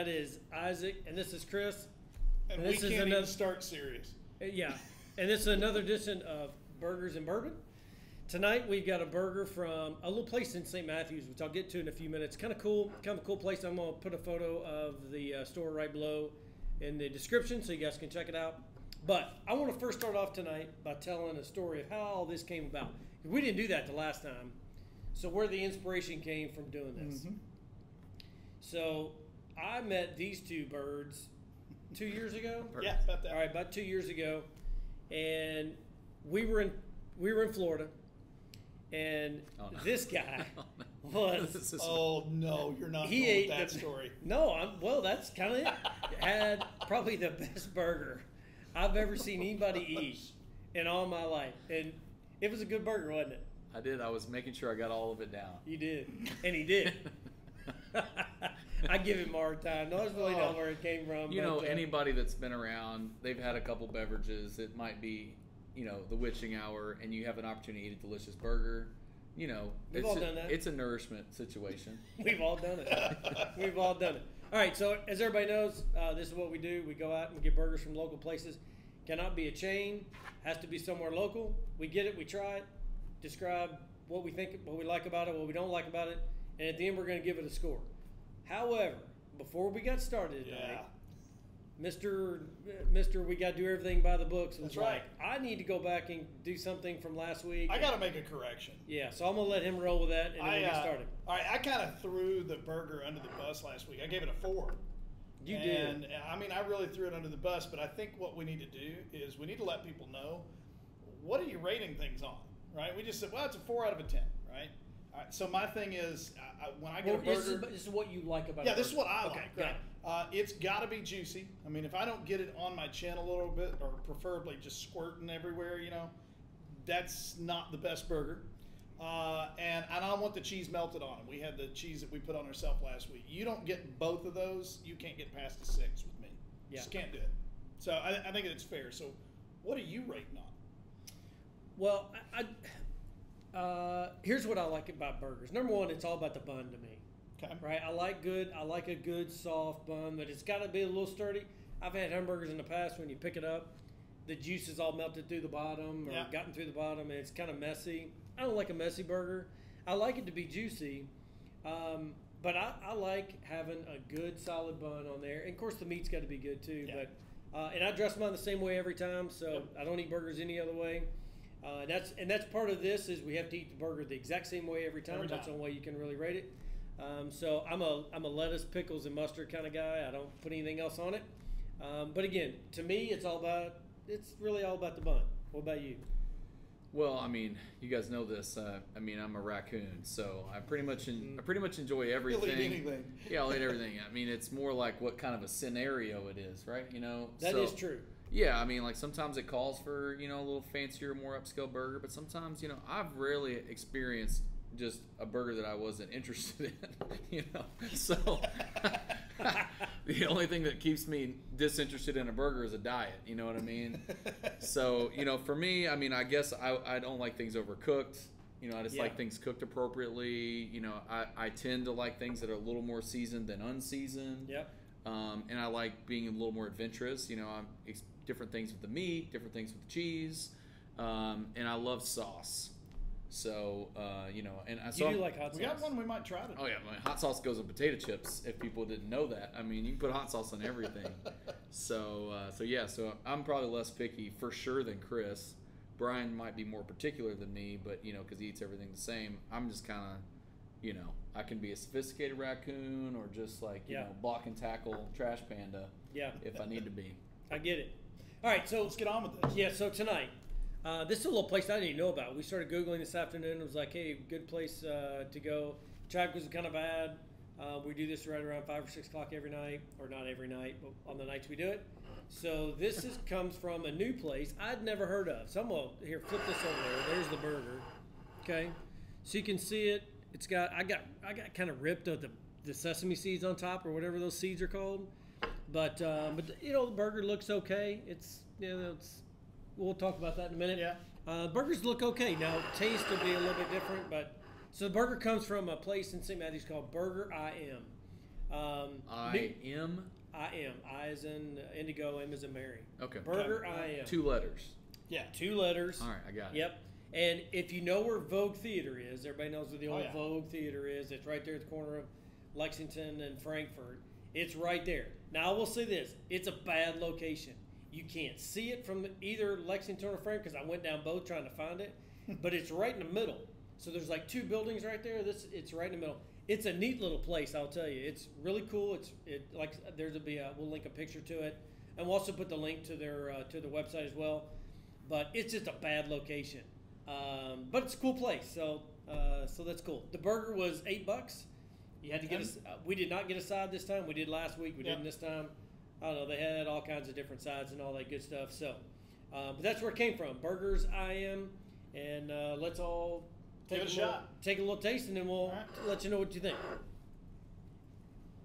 That is Isaac, and this is Chris. And we can't even start serious. Yeah, and this is another edition of Burgers and Bourbon. Tonight we've got a burger from a little place in St. Matthews, which I'll get to in a few minutes. Kind of cool place. I'm going to put a photo of the store right below in the description so you guys can check it out. But I want to first start off tonight by telling a story of how all this came about. We didn't do that the last time, so where the inspiration came from doing this. Mm-hmm. So I met these two birds 2 years ago. Yeah, about that. All right, about 2 years ago, and we were in Florida, and this guy was. Oh no, you're not. He ate that story. No, well, that's kind of it. Had probably the best burger I've ever seen anybody eat in all my life, and it was a good burger, wasn't it? I did. I was making sure I got all of it down. You did, and he did. I give him a hard time. No, that's really not where it came from. You know, anybody that's been around, they've had a couple beverages. It might be, the witching hour, and you have an opportunity to eat a delicious burger. We've all done that. It's a nourishment situation. We've all done it. We've all done it. All right, so as everybody knows, this is what we do. We go out and get burgers from local places. Cannot be a chain. Has to be somewhere local. We get it. We try it. Describe what we think, what we like about it, what we don't like about it, and at the end we're going to give it a score. However, before we got started tonight, Mr. We got to do everything by the books. That's right. I need to go back and do something from last week. I got to make a correction. Yeah, so I'm going to let him roll with that, and then we'll get started. All right, I kind of threw the burger under the bus last week. I gave it a 4. You did. And, I really threw it under the bus, but I think what we need to do is we need to let people know, what are you rating things on, right? We just said, well, it's a 4 out of a 10, right? All right, so my thing is, when I get a burger... This is what you like about it. Yeah, this is what I like. Great. It's got to be juicy. I mean, if I don't get it on my chin a little bit, or preferably just squirting everywhere, that's not the best burger. And I don't want the cheese melted on it. We had the cheese that we put on ourselves last week. You don't get both of those, you can't get past a 6 with me. You just can't do it. So I think it's fair. So what are you rating on? Well, here's what I like about burgers. Number one, it's all about the bun to me. Okay. Right? I like a good soft bun, but it's got to be a little sturdy. I've had hamburgers in the past when you pick it up, the juice is all melted through the bottom or gotten through the bottom, and it's kind of messy. I don't like a messy burger. I like it to be juicy, but I like having a good solid bun on there. And of course, the meat's got to be good too. Yeah. But and I dress mine the same way every time, so I don't eat burgers any other way. That's part of this is we have to eat the burger the exact same way every time. That's the only way you can really rate it. So I'm a lettuce, pickles, and mustard kind of guy. I don't put anything else on it. But again, to me, it's really all about the bun. What about you? Well, I mean, you guys know this. I'm a raccoon, so I pretty much enjoy everything. You'll eat anything. Yeah, I'll eat everything. I mean, it's more like what kind of a scenario it is, right? That is true. Yeah, I mean, like sometimes it calls for, a little fancier, more upscale burger, but sometimes, I've rarely experienced just a burger that I wasn't interested in, So the only thing that keeps me disinterested in a burger is a diet, you know what I mean? So, for me, I mean, I guess I don't like things overcooked. I just like things cooked appropriately. I tend to like things that are a little more seasoned than unseasoned. Yep. And I like being a little more adventurous. Different things with the meat, different things with the cheese, and I love sauce. So, and you do like hot sauce. We got one we might try today. Oh yeah, hot sauce goes with potato chips. If people didn't know that, I mean, you can put hot sauce on everything. So I'm probably less picky for sure than Chris. Brian might be more particular than me, but because he eats everything the same. I'm just kind of, I can be a sophisticated raccoon or just like block and tackle trash panda. Yeah. If I need to be. I get it. All right, so let's get on with this. Yeah, so tonight, this is a little place I didn't even know about. We started Googling this afternoon. It was like, hey, good place to go. Traffic was kind of bad. We do this right around 5 or 6 o'clock every night, or not every night, but on the nights we do it. So this comes from a new place I'd never heard of. So I'm going to, here, flip this over there. There's the burger. Okay, so you can see it. It's got, I got kind of ripped of the sesame seeds on top or whatever those seeds are called. But the burger looks okay. We'll talk about that in a minute. Yeah. Burgers look okay. Now, taste will be a little bit different, but so the burger comes from a place in St. Matthews called BurgerIM. I-M? I-M. I as in indigo, M as in Mary. Okay. Burger I-M. 2 letters. Yeah, 2 letters. All right, I got it. Yep. And if you know where Vogue Theater is, everybody knows where the old yeah. Vogue Theater is. It's right there at the corner of Lexington and Frankfurt. It's right there. Now, I will say this. It's a bad location. You can't see it from either Lexington or Frankfurt because I went down both trying to find it. But it's right in the middle. So there's like 2 buildings right there. It's right in the middle. It's a neat little place, I'll tell you. It's really cool. We'll link a picture to it, and we'll also put the link to their website as well. But it's just a bad location, but it's a cool place. So that's cool. The burger was $8. You had to get we did not get a side this time. We did last week. We didn't this time. I don't know. They had all kinds of different sides and all that good stuff. So, but that's where it came from. Burgers IM, and let's all take a shot. Take a little taste, and then we'll let you know what you think.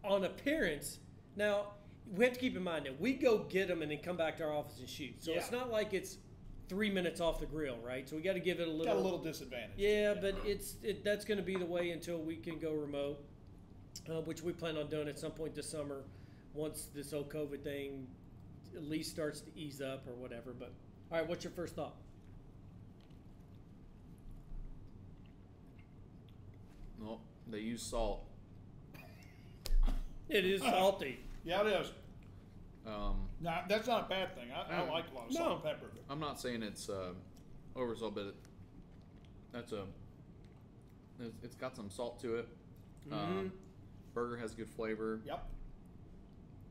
On appearance, now we have to keep in mind that we go get them and then come back to our office and shoot. So it's not like it's 3 minutes off the grill, right? So we got to give it a little disadvantage. Yeah, but that's going to be the way until we can go remote, which we plan on doing at some point this summer, once this whole COVID thing at least starts to ease up or whatever. But all right, what's your first thought? Well, they use salt. It is salty. Yeah, it is. No, that's not a bad thing. I like a lot of salt and pepper. I'm not saying it's oversalt, but it's got some salt to it. Burger has good flavor. Yep.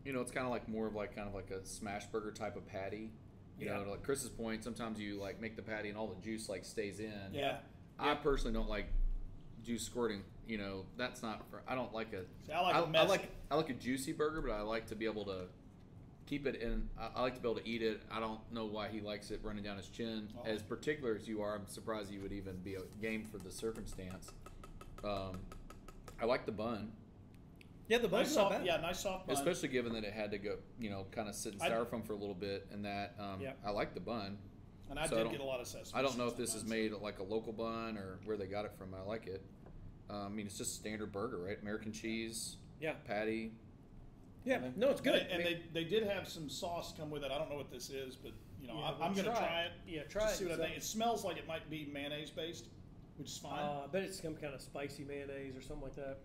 You know, it's kind of like more of like a smash burger type of patty. You know, to like Chris's point, sometimes you like make the patty and all the juice like stays in. Yeah. I personally don't like juice squirting. You know, that's not. I don't like a. See, I like a juicy burger, but I like to be able to keep it in. I like to be able to eat it. I don't know why he likes it running down his chin. Oh. As particular as you are, I'm surprised you would even be a game for the circumstance. I like the bun. Yeah, the bun's not bad. Yeah, nice soft bun. Especially given that it had to go, you know, kind of sit in styrofoam for a little bit, and that I like the bun. And I did get a lot of sesame. I don't know if this is made like a local bun or where they got it from. I like it. I mean, it's just a standard burger, right? American cheese, patty. Yeah, no, it's good. And they did have some sauce come with it. I don't know what this is, but you know, I'm going to try it. Yeah, try it. See what I think. It smells like it might be mayonnaise based, which is fine. I bet it's some kind of spicy mayonnaise or something like that.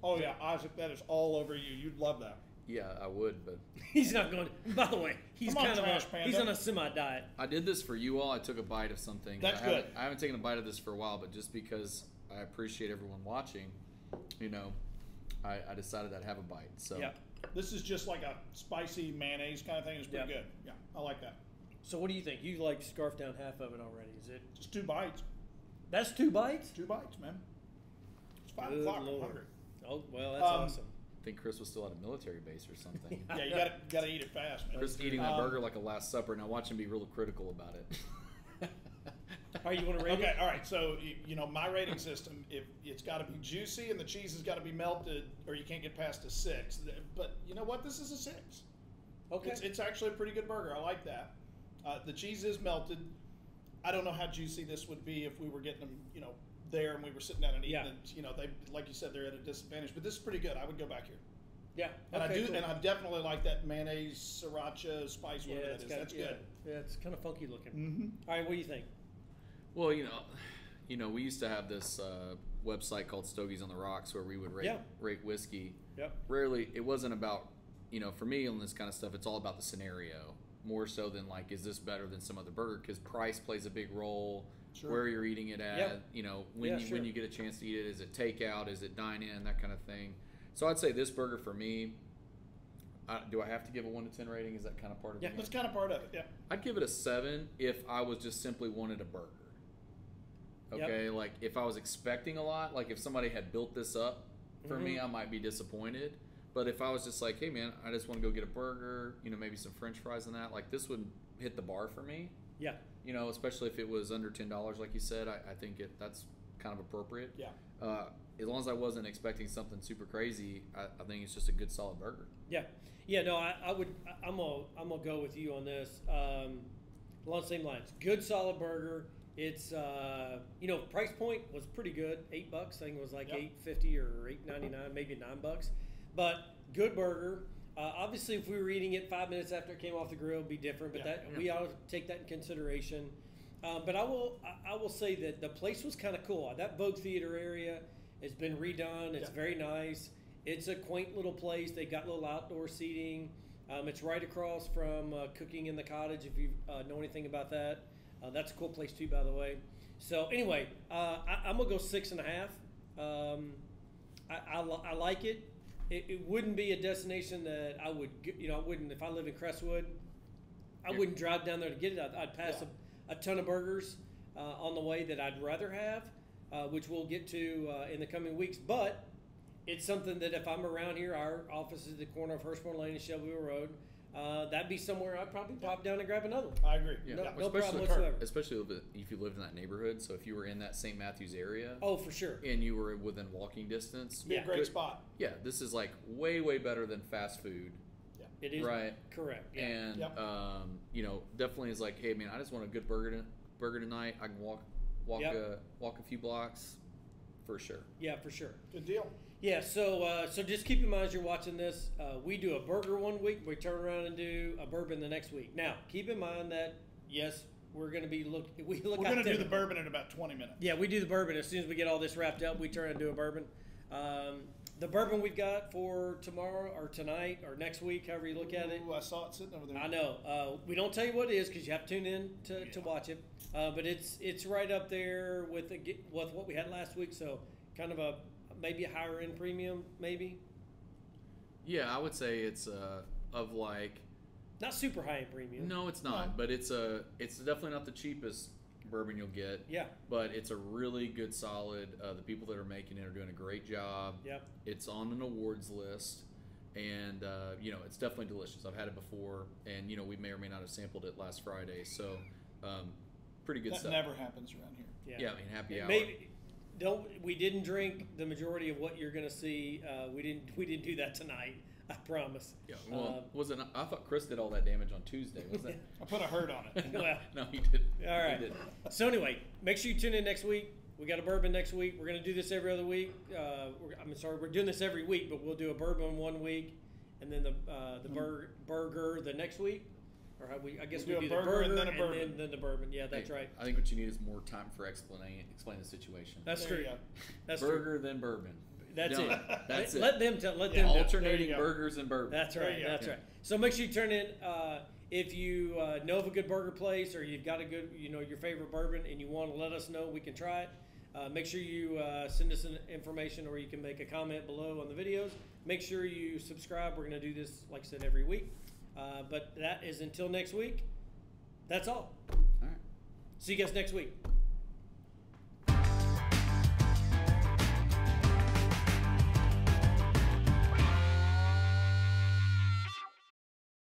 Oh yeah, Isaac, that is all over you. You'd love that. Yeah, I would, but he's not going. By the way, he's on a semi-diet. I did this for you all. I took a bite of something. That's good. I haven't taken a bite of this for a while, but just because I appreciate everyone watching, you know, I decided I'd have a bite. So yeah, this is just like a spicy mayonnaise kind of thing. It's pretty good. Yeah, I like that. So what do you think? You like scarfed down half of it already? Is it just 2 bites? That's 2 bites. 2 bites, man. It's 5 o'clock. I'm hungry. Oh well, that's awesome. I think Chris was still at a military base or something. Yeah, you gotta eat it fast, man. Chris eating that burger like a Last Supper. Now watch him be real critical about it. All right, you want to rate it? Okay, all right. So you know my rating system. If it's got to be juicy and the cheese has got to be melted, or you can't get past a 6. But you know what? This is a 6. Okay. It's actually a pretty good burger. I like that. The cheese is melted. I don't know how juicy this would be if we were getting them, you know, there and we were sitting down and eating and you know, they, like you said, they're at a disadvantage, but this is pretty good. I would go back here. Yeah. And and I definitely like that mayonnaise sriracha spice, whatever that is. That's good. Yeah, it's kind of funky looking. Mm-hmm. All right, what do you think? Well, you know, we used to have this website called Stogies on the Rocks where we would rate whiskey. Yep. Rarely, it wasn't about, you know, for me on this kind of stuff, it's all about the scenario more so than like, is this better than some other burger? Because price plays a big role. Sure. Where you're eating it at, you know, when you get a chance to eat it, is it takeout, is it dine in, that kind of thing. So I'd say this burger for me, do I have to give a 1 to 10 rating? Is that kind of part of it? Yeah, that's kind of part of it. Yeah, I'd give it a 7 if I was just simply wanted a burger. Okay, like if I was expecting a lot, like if somebody had built this up for me, I might be disappointed. But if I was just like, hey man, I just want to go get a burger, you know, maybe some French fries and that, like this would hit the bar for me. Yeah. You know, especially if it was under $10, like you said, I think that's kind of appropriate. Yeah. As long as I wasn't expecting something super crazy, I think it's just a good solid burger. Yeah. Yeah. No, I'm gonna go with you on this. Along the same lines, good solid burger. It's you know, price point was pretty good. $8. I think it was like $8.50 or $8.99, maybe $9. but good burger. Obviously, if we were eating it 5 minutes after it came off the grill, it'd be different. But we ought to take that in consideration. But I will say that the place was kind of cool. That Vogue Theater area has been redone. It's very nice. It's a quaint little place. They got little outdoor seating. It's right across from Cooking in the Cottage. If you know anything about that, that's a cool place too, by the way. So anyway, I'm gonna go 6.5. I like it. It wouldn't be a destination that I would, I wouldn't, if I live in Crestwood, I wouldn't drive down there to get it. I'd pass a ton of burgers on the way that I'd rather have, which we'll get to in the coming weeks. But it's something that if I'm around here, our office is at the corner of Hurstmore Lane and Shelbyville Road. That'd be somewhere I'd probably pop down and grab another one. I agree. Yeah. No problem whatsoever. Especially if you lived in that neighborhood. So if you were in that St. Matthews area. Oh, for sure. And you were within walking distance. Be a great spot. Yeah, this is like way, way better than fast food. Yeah, it is. Right. Correct. Yeah. And definitely is like, hey man, I just want a good burger tonight. I can walk a few blocks, for sure. Yeah, for sure. Good deal. Yeah, so just keep in mind as you're watching this, we do a burger one week, we turn around and do a bourbon the next week. Now, keep in mind that, yes, we're going to be we're going to do the bourbon in about 20 minutes. Yeah, we do the bourbon. As soon as we get all this wrapped up, we turn and do a bourbon. The bourbon we've got for tomorrow or tonight or next week, however you look at it. Ooh, I saw it sitting over there. I know. We don't tell you what it is because you have to tune in to watch it. But it's right up there with what we had last week, so kind of maybe a higher end premium, maybe. Yeah, I would say it's of like not super high end premium. No, it's not. No. But it's definitely not the cheapest bourbon you'll get. Yeah. But it's a really good solid. The people that are making it are doing a great job. Yep. It's on an awards list, and it's definitely delicious. I've had it before, and we may or may not have sampled it last Friday. So, pretty good stuff. That never happens around here. Yeah, I mean happy hour. Maybe. We didn't drink the majority of what you're going to see. We didn't do that tonight. I promise. Yeah. Well, I thought Chris did all that damage on Tuesday. Was that? I put a hurt on it. Well, no, he didn't. All right. He didn't. So anyway, make sure you tune in next week. We got a bourbon next week. We're going to do this every other week. We're doing this every week, but we'll do a bourbon one week, and then the burger the next week. Or how I guess we do the burger and then a bourbon. And then the bourbon. Yeah, that's right. I think what you need is more time for explain the situation. That's true. That's burger then bourbon. That's Done. it. That's Let it. them alternating burgers and bourbon. That's right. That's right. So make sure you turn in. If you know of a good burger place or you've got a good, your favorite bourbon and you want to let us know, we can try it. Make sure you send us information, or you can make a comment below on the videos. Make sure you subscribe. We're going to do this, like I said, every week. But that is until next week. That's all. All right. See you guys next week.